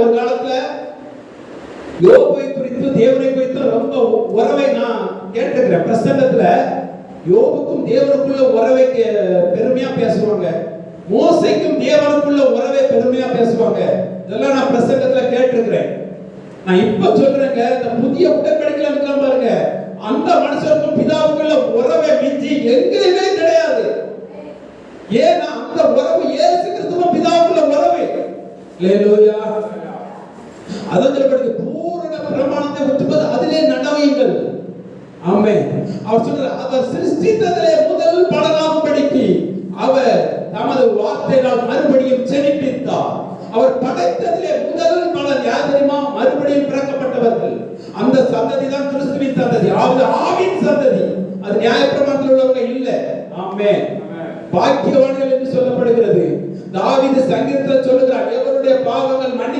ஒரு காலத்துல யோபை குறித்து தேவனை குறித்து ரொம்ப உறவை நான் கேட்டுக்கிறேன். பிரசங்கத்துல யோபுக்கும் தேவனுக்குள்ள உறவை பெருமையா பேசுவாங்க, மோசைக்கும் தேவனுக்குள்ள உறவை பெருமையா பேசுவாங்க. இதெல்லாம் நான் பிரசங்கத்துல கேட்டிருக்கிறேன். நான் இப்ப சொல்றேங்க, இந்த புதிய உடன்படிக்கையில இருக்க பாருங்க, அந்த மனுஷருக்கும் பிதாவுக்குள்ள உறவை மிஞ்சி எங்கேயுமே கிடையாது. ஏன்னா அந்த உறவு இயேசு கிறிஸ்துவும் பிதாவுக்குள்ள உறவு. அல்லேலூயா. அதான் சொல்லப்படுது, பூரண பிரமாணத்தை விட்டுப்பது அதிலே நடவுங்கள். ஆமென். அவர் சொல்றார், அவர் சிருஷ்டித்ததிலே முதல் பலனாகும்படிக்கு அவர் தமது வார்த்தையால் மறுபடியும் செழிப்பித்தார். அவர் படைத்ததிலே முதல் பலன் யார் தெரியுமா? மறுபடியும் பிறக்கப்பட்டவர்கள். அந்த சந்ததி தான் கிறிஸ்துவின் சந்ததி, ஆவின் சந்ததி. அது நியாயப்பிரமாணத்தில் உள்ளவங்க இல்ல. ஆமென். பாக்கியவான்கள் என்று சொல்லப்படுகிறது. தாவீது சங்கீதத்தில் சொல்லுகிறார், எவருடைய பாவங்கள் மன்னி